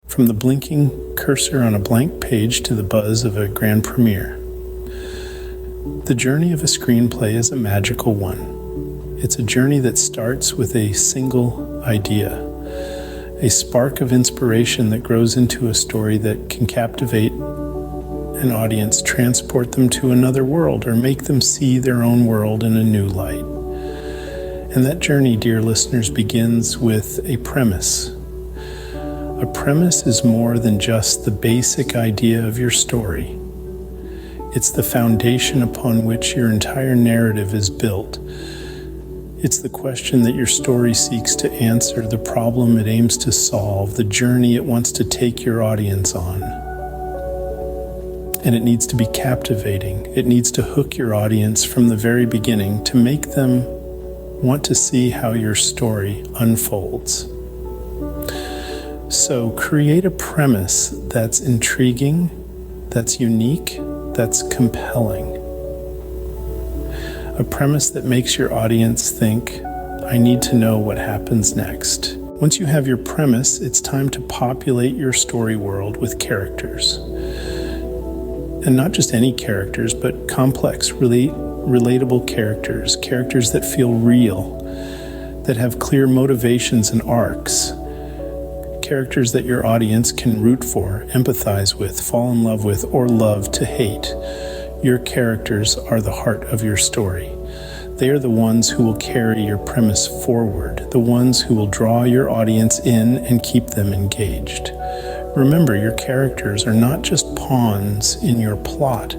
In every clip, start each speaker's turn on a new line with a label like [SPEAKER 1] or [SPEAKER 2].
[SPEAKER 1] from the blinking cursor on a blank page to the buzz of a grand premiere. The journey of a screenplay is a magical one. It's a journey that starts with a single idea, a spark of inspiration that grows into a story that can captivate an audience, transport them to another world, or make them see their own world in a new light. And that journey, dear listeners, begins with a premise. A premise is more than just the basic idea of your story. It's the foundation upon which your entire narrative is built. It's the question that your story seeks to answer, the problem it aims to solve, the journey it wants to take your audience on. And it needs to be captivating. It needs to hook your audience from the very beginning to make them want to see how your story unfolds. So create a premise that's intriguing, that's unique, that's compelling. A premise that makes your audience think, I need to know what happens next. Once you have your premise, it's time to populate your story world with characters. And not just any characters, but complex, relatable characters, characters that feel real, that have clear motivations and arcs, characters that your audience can root for, empathize with, fall in love with, or love to hate. Your characters are the heart of your story. They are the ones who will carry your premise forward, the ones who will draw your audience in and keep them engaged. Remember, your characters are not just pawns in your plot.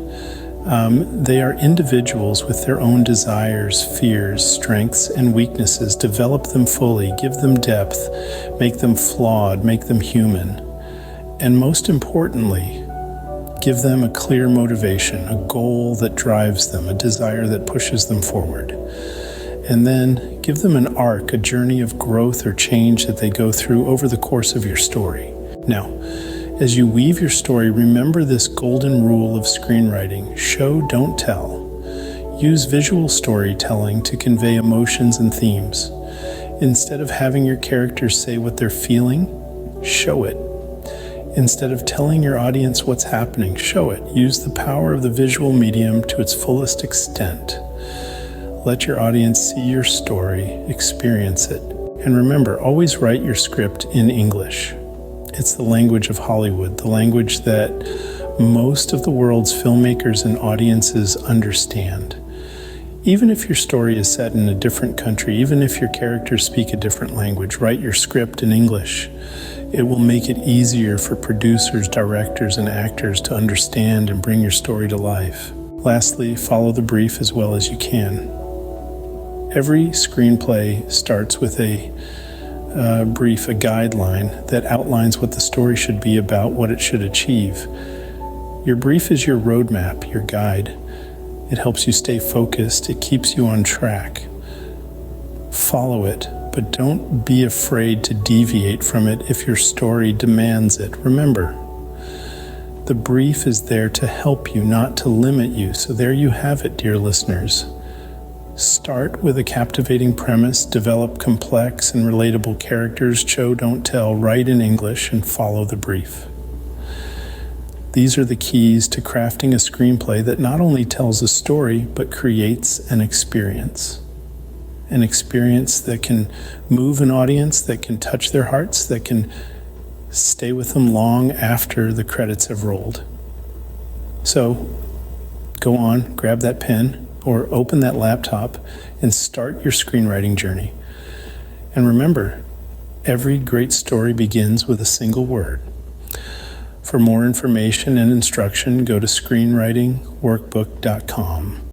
[SPEAKER 1] They are individuals with their own desires, fears, strengths, and weaknesses. Develop them fully, give them depth, make them flawed, make them human. And most importantly, give them a clear motivation, a goal that drives them, a desire that pushes them forward. And then give them an arc, a journey of growth or change that they go through over the course of your story. Now, as you weave your story, remember this golden rule of screenwriting: show, don't tell. Use visual storytelling to convey emotions and themes. Instead of having your characters say what they're feeling, show it. Instead of telling your audience what's happening, show it. Use the power of the visual medium to its fullest extent. Let your audience see your story, experience it. And remember, always write your script in English. It's the language of Hollywood, the language that most of the world's filmmakers and audiences understand. Even if your story is set in a different country, even if your characters speak a different language, write your script in English. It will make it easier for producers, directors, and actors to understand and bring your story to life. Lastly, follow the brief as well as you can. Every screenplay starts with a brief, a guideline that outlines what the story should be about, what it should achieve. Your brief is your roadmap, your guide. It helps you stay focused. It keeps you on track. Follow it, but don't be afraid to deviate from it if your story demands it. Remember, the brief is there to help you, not to limit you. So there you have it, dear listeners. Start with a captivating premise, develop complex and relatable characters, show, don't tell, write in English, and follow the brief. These are the keys to crafting a screenplay that not only tells a story, but creates an experience. An experience that can move an audience, that can touch their hearts, that can stay with them long after the credits have rolled. So, go on, grab that pen, or open that laptop and start your screenwriting journey. And remember, every great story begins with a single word. For more information and instruction, go to screenwritingworkbook.com.